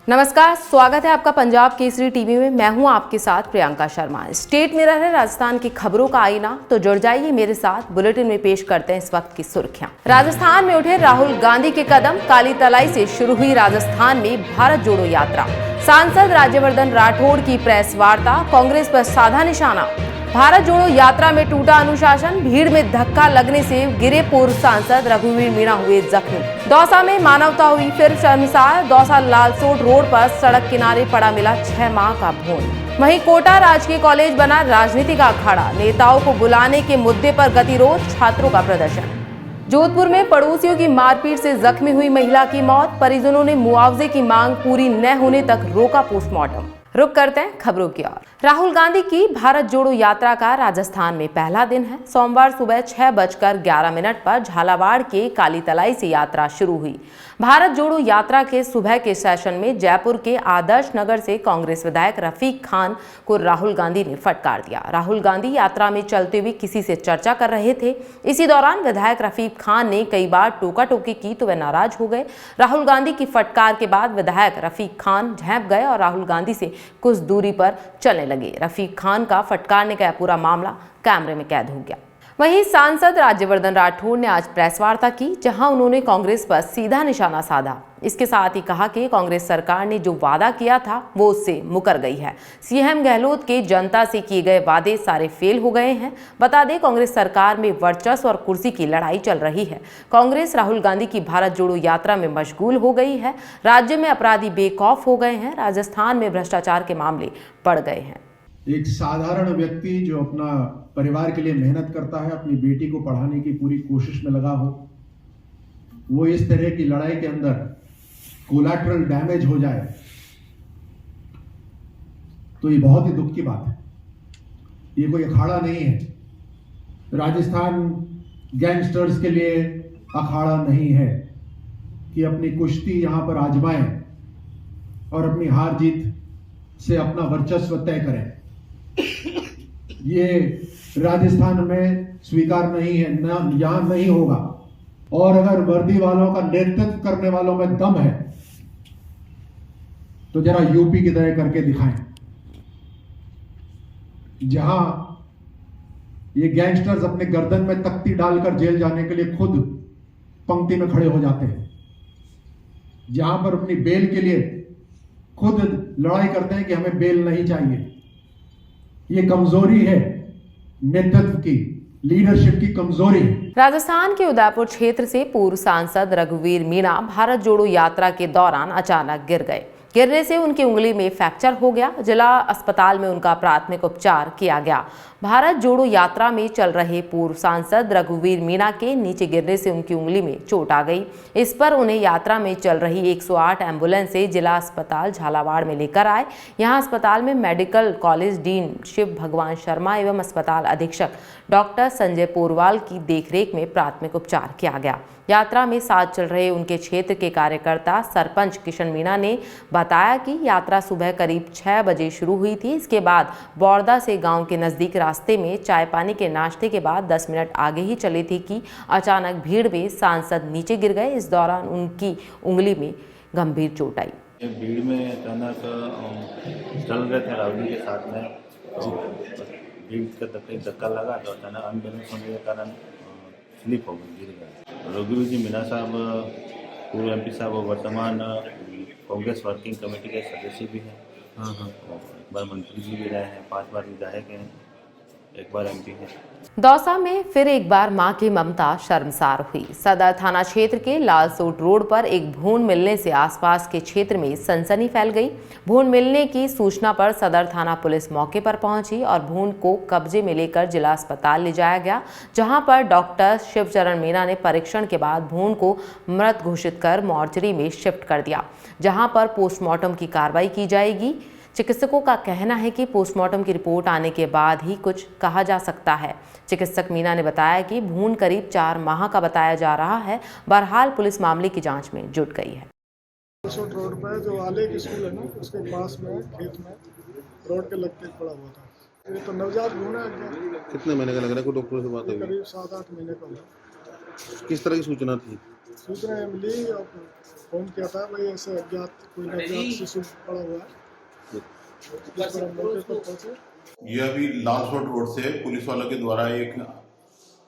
नमस्कार, स्वागत है आपका पंजाब केसरी टीवी में। मैं हूं आपके साथ प्रियंका शर्मा। स्टेट मिरर है राजस्थान की खबरों का आईना, तो जुड़ जाइए मेरे साथ। बुलेटिन में पेश करते हैं इस वक्त की सुर्खियां। राजस्थान में उठे राहुल गांधी के कदम, काली तलाई से शुरू हुई राजस्थान में भारत जोड़ो यात्रा। सांसद राज्यवर्धन राठौड़ की प्रेस वार्ता, कांग्रेस पर साधा निशाना। भारत जोड़ो यात्रा में टूटा अनुशासन, भीड़ में धक्का लगने से गिरे पूर्व सांसद रघुवीर मीणा हुए जख्मी। दौसा में मानवता हुई फिर शर्मसार, दौसा लालसोट रोड पर सड़क किनारे पड़ा मिला 6 माह का भून। वहीं कोटा राजकीय कॉलेज बना राजनीति का अखाड़ा, नेताओं को बुलाने के मुद्दे पर गतिरोध, छात्रों का प्रदर्शन। जोधपुर में पड़ोसियों की मारपीट से जख्मी हुई महिला की मौत, परिजनों ने मुआवजे की मांग पूरी न होने तक रोका पोस्टमार्टम। रुक करते हैं खबरों की ओर। राहुल गांधी की भारत जोड़ो यात्रा का राजस्थान में पहला दिन है। सोमवार सुबह 6:11 पर झालावाड़ के काली तलाई से यात्रा शुरू हुई। भारत जोड़ो यात्रा के सुबह के सेशन में जयपुर के आदर्श नगर से कांग्रेस विधायक रफीक खान को राहुल गांधी ने फटकार दिया। राहुल गांधी यात्रा में चलते हुए किसी से चर्चा कर रहे थे। इसी दौरान विधायक रफीक खान ने कई बार टोका टोकी की तो वे नाराज हो गए। राहुल गांधी की फटकार के बाद विधायक रफीक खान झेंप गए और राहुल गांधी से कुछ दूरी पर चलने लगे। रफीक खान का फटकारने का पूरा मामला कैमरे में कैद हो गया। वहीं सांसद राज्यवर्धन राठौड़ ने आज प्रेस वार्ता की, जहां उन्होंने कांग्रेस पर सीधा निशाना साधा। इसके साथ ही कहा कि कांग्रेस सरकार ने जो वादा किया था वो उससे मुकर गई है। सीएम गहलोत के जनता से किए गए वादे सारे फेल हो गए हैं। बता दें, कांग्रेस सरकार में वर्चस्व और कुर्सी की लड़ाई चल रही है। कांग्रेस राहुल गांधी की भारत जोड़ो यात्रा में मशगूल हो गई है। राज्य में अपराधी बेखौफ हो गए हैं। राजस्थान में भ्रष्टाचार के मामले बढ़ गए हैं। एक साधारण व्यक्ति जो अपना परिवार के लिए मेहनत करता है, अपनी बेटी को पढ़ाने की पूरी कोशिश में लगा हो, वो इस तरह की लड़ाई के अंदर कोलैटरल डैमेज हो जाए, तो ये बहुत ही दुख की बात है। ये कोई अखाड़ा नहीं है। राजस्थान गैंगस्टर्स के लिए अखाड़ा नहीं है कि अपनी कुश्ती यहां पर आजमाएं और अपनी हार जीत से अपना वर्चस्व तय करें। ये राजस्थान में स्वीकार नहीं है, न यहां नहीं होगा। और अगर वर्दी वालों का नेतृत्व करने वालों में दम है तो जरा यूपी की तरह करके दिखाएं, जहां ये गैंगस्टर्स अपने गर्दन में तख्ती डालकर जेल जाने के लिए खुद पंक्ति में खड़े हो जाते हैं, जहां पर अपनी बेल के लिए खुद लड़ाई करते हैं कि हमें बेल नहीं चाहिए। ये कमजोरी है नेतृत्व की, लीडरशिप की कमजोरी। राजस्थान के उदयपुर क्षेत्र से पूर्व सांसद रघुवीर मीणा भारत जोड़ो यात्रा के दौरान अचानक गिर गए। गिरने से उनकी उंगली में फ्रैक्चर हो गया। जिला अस्पताल में उनका प्राथमिक उपचार किया गया। भारत जोड़ो यात्रा में चल रहे पूर्व सांसद रघुवीर मीणा के नीचे गिरने से उनकी उंगली में चोट आ गई। इस पर उन्हें यात्रा में चल रही 108 एम्बुलेंस से जिला अस्पताल झालावाड़ में लेकर आए। यहां अस्पताल में मेडिकल कॉलेज डीन शिव भगवान शर्मा एवं अस्पताल अधीक्षक डॉक्टर संजय पोरवाल की देखरेख में प्राथमिक उपचार किया गया। यात्रा में साथ चल रहे उनके क्षेत्र के कार्यकर्ता सरपंच किशन मीणा ने बताया कि यात्रा सुबह करीब 6 बजे शुरू हुई थी। इसके बाद बौरदा से गांव के नजदीक रास्ते में चाय पानी के नाश्ते के बाद 10 मिनट आगे ही चली थी कि अचानक भीड़ में सांसद नीचे गिर गए। इस दौरान उनकी उंगली में गंभीर चोट आई। भीड़ में अचानक चल रहे थे राहुल जी के साथ में, तो भीड़ का धक्का लगा तो अचानक अनबैलेंस होने के कारण स्लिप हो गई, गिर गया। रघुवीर जी मीणा साहब पूर्व एमपी साहब वर्तमान कांग्रेस वर्किंग कमेटी के सदस्य भी हैं। एक बार मंत्री जी भी रहे हैं, 5 बार विधायक हैं, एक बार एमपी हैं। दौसा में फिर एक बार मां की ममता शर्मसार हुई। सदर थाना क्षेत्र के लालसोट रोड पर एक भून मिलने से आसपास के क्षेत्र में सनसनी फैल गई। भून मिलने की सूचना पर सदर थाना पुलिस मौके पर पहुंची और भून को कब्जे में लेकर जिला अस्पताल ले जाया गया, जहां पर डॉक्टर शिवचरण मीणा ने परीक्षण के बाद भून को मृत घोषित कर मॉर्चरी में शिफ्ट कर दिया, जहां पर पोस्टमार्टम की कार्रवाई की जाएगी। चिकित्सकों का कहना है कि पोस्टमार्टम की रिपोर्ट आने के बाद ही कुछ कहा जा सकता है। चिकित्सक मीणा ने बताया कि भून करीब 4 माह का बताया जा रहा है। बहरहाल पुलिस मामले की जांच में जुट गई है। रोड पर जो आले की स्कूल है ना, उसके पास में खेत में रोड के लगते पड़ा हुआ था। ये तो नवजात भून है। कितने महीने का लग रहा है? कोई डॉक्टर से बात हुई? करीब 7-8 महीने का हुआ। किस तरह की सूचना थी? सूचना मिली और फोन किया था भाई ऐसे अज्ञात कोई नवजात शिशु पड़ा हुआ है। इस पर हम मौके पर पहुंचे। ये अभी लालसोट रोड से पुलिस वालों के द्वारा एक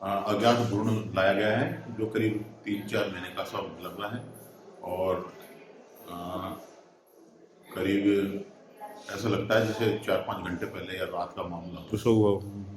अज्ञात भ्रूण लाया गया है जो करीब 3-4 महीने का सब लग रहा है और करीब ऐसा लगता है जैसे 4-5 घंटे पहले या रात का मामला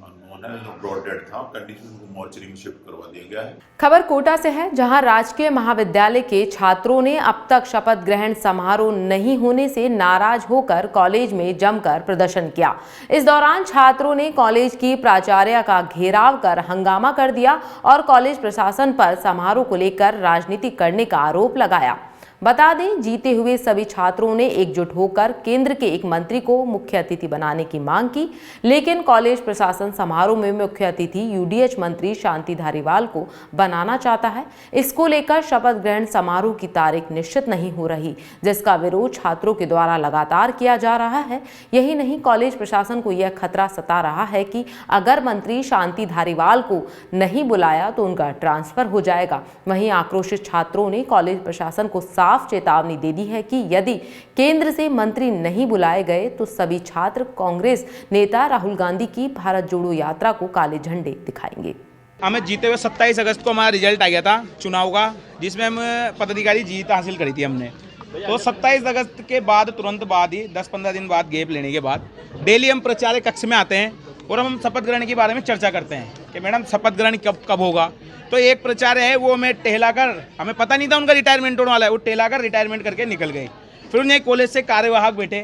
अननोन है, ब्रॉड डेड था, कंडीशन को मोर्चरी में शिफ्ट करवा दिया गया है। खबर कोटा से है, जहां राजकीय महाविद्यालय के छात्रों ने अब तक शपथ ग्रहण समारोह नहीं होने से नाराज होकर कॉलेज में जमकर प्रदर्शन किया। इस दौरान छात्रों ने कॉलेज की प्राचार्य का घेराव कर हंगामा कर दिया और कॉलेज प्रशासन पर समारोह को लेकर राजनीति करने का आरोप लगाया। बता दें, जीते हुए सभी छात्रों ने एकजुट होकर केंद्र के एक मंत्री को मुख्य अतिथि बनाने की मांग की, लेकिन कॉलेज प्रशासन समारोह में मुख्य अतिथि यूडीएच मंत्री शांति धारीवाल को बनाना चाहता है। इसको लेकर शपथ ग्रहण समारोह की तारीख निश्चित नहीं हो रही, जिसका विरोध छात्रों के द्वारा लगातार किया जा रहा है। यही नहीं, कॉलेज प्रशासन को यह खतरा सता रहा है कि अगर मंत्री शांति धारीवाल को नहीं बुलाया तो उनका ट्रांसफर हो जाएगा। वहीं आक्रोशित छात्रों ने कॉलेज प्रशासन को साफ चेतावनी दे दी है कि यदि केंद्र से मंत्री नहीं बुलाए गए तो सभी छात्र कांग्रेस नेता राहुल गांधी की भारत जोड़ो यात्रा को काले झंडे दिखाएंगे। हमें जीते हुए 27 अगस्त को हमारा रिजल्ट आ गया था चुनाव का, जिसमें हम पदाधिकारी जीत हासिल करी थी हमने। तो 27 अगस्त के बाद तुरंत बाद ही 10-15 दिन बाद गैप लेने के बाद डेली हम प्रचार कक्ष में आते हैं और हम शपथ ग्रहण के बारे में चर्चा करते हैं कि मैडम शपथ ग्रहण कब होगा। तो एक प्रचार्य है, वो हमें टहला कर, हमें पता नहीं था उनका रिटायरमेंट होने वाला है, वो टहला कर रिटायरमेंट करके निकल गए। फिर उन्हें कॉलेज से कार्यवाहक बैठे,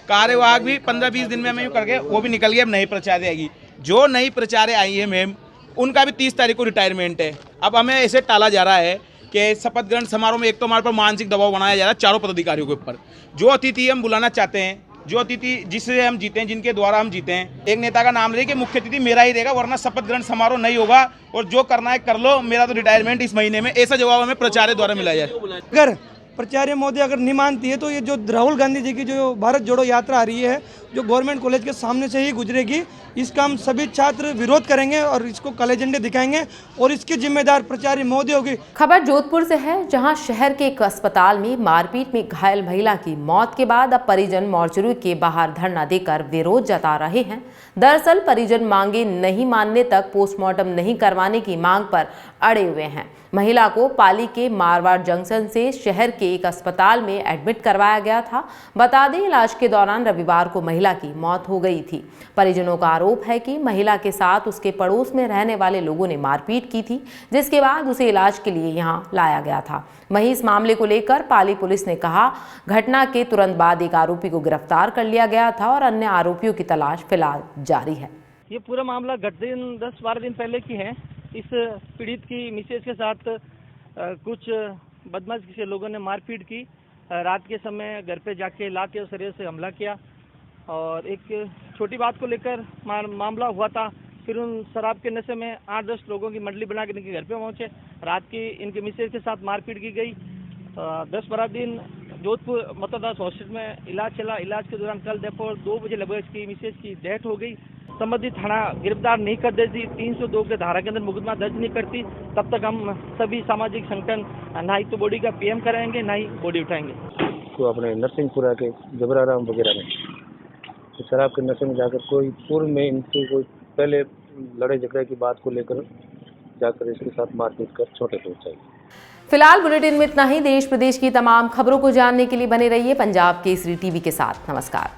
कार्यवाहक भी 15-20 दिन में हमें करके वो भी निकल गए। अब नई प्रचार्य आएगी, जो नई प्रचार्य आई है मैम, उनका भी 30 तारीख को रिटायरमेंट है। अब हमें ऐसे टाला जा रहा है कि शपथ ग्रहण समारोह में एक तो हमारे पर मानसिक दबाव बनाया जा रहा है चारों पदाधिकारियों के ऊपर। जो अतिथि हम बुलाना चाहते हैं, जो अतिथि जिससे हम जीते हैं, जिनके द्वारा हम जीते हैं, एक नेता का नाम रहे कि मुख्य अतिथि मेरा ही रहेगा, वरना शपथ ग्रहण समारोह नहीं होगा और जो करना है कर लो, मेरा तो रिटायरमेंट इस महीने में, ऐसा जवाब हमें प्रचार्य द्वारा मिला जाए। अगर प्राचार्य महोदय अगर नहीं मानती है तो ये जो राहुल गांधी जी की जो भारत जोड़ो यात्रा आ रही है, जो गवर्नमेंट कॉलेज के सामने से ही गुजरेगी, इसका हम सभी छात्र विरोध करेंगे और इसको काले झंडे दिखाएंगे और इसके जिम्मेदार प्राचार्य महोदय होगी। खबर जोधपुर से है, जहां शहर के एक अस्पताल में मारपीट में घायल महिला की मौत के बाद अब परिजन मोर्चरी के बाहर धरना देकर विरोध जता रहे हैं। दरअसल परिजन मांगे नहीं मानने तक पोस्टमार्टम नहीं करवाने की मांग पर अड़े हुए हैं। महिला को पाली के मारवाड़ जंक्शन से शहर के एक अस्पताल में एडमिट करवाया गया था। बता दें, इलाज के दौरान रविवार को महिला की मौत हो गई थी। परिजनों का आरोप है कि महिला के साथ उसके पड़ोस में रहने वाले लोगों ने मारपीट की थी, जिसके बाद उसे इलाज के लिए यहां लाया गया था। वहीं इस मामले को लेकर पाली पुलिस ने कहा, घटना के तुरंत बाद एक आरोपी को गिरफ्तार कर लिया गया था और अन्य आरोपियों की तलाश फिलहाल जारी है। ये पूरा मामला घटना 10-12 दिन पहले की है। इस पीड़ित की मिसेज के साथ कुछ बदमाश के लोगों ने मारपीट की। रात के समय घर पे जाके लाते और शरीर से हमला किया और एक छोटी बात को लेकर मामला हुआ था। फिर उन शराब के नशे में 8-10 लोगों की मंडली बना के इनके घर पे पहुंचे। रात की इनके मिसेज के साथ मारपीट की गई। 10-12 दिन जोधपुर मतदास हॉस्पिटल में इलाज चला। इलाज के दौरान कल दोपहर 2 बजे लगभग इसकी मिसेज की डेथ हो गई। संबंधित थाना गिरफ्तार नहीं कर देती, 302 के धारा के अंदर मुकदमा दर्ज नहीं करती, तब तक हम सभी सामाजिक संगठन ना ही तो बॉडी का पीएम कराएंगे, ना ही बॉडी उठाएंगे। तो अपने नरसिंहपुरा के जबराराम वगैरह में तो शराब के नशे में जाकर कोई पूर्व में इनसे कोई पहले लड़ाई झगड़े की बात को लेकर जाकर इसके साथ मारपीट कर छोटे पहुंचाई। फिलहाल बुलेटिन में इतना ही। देश प्रदेश की तमाम खबरों को जानने के लिए बने रहिए पंजाब केसरी टीवी के साथ। नमस्कार।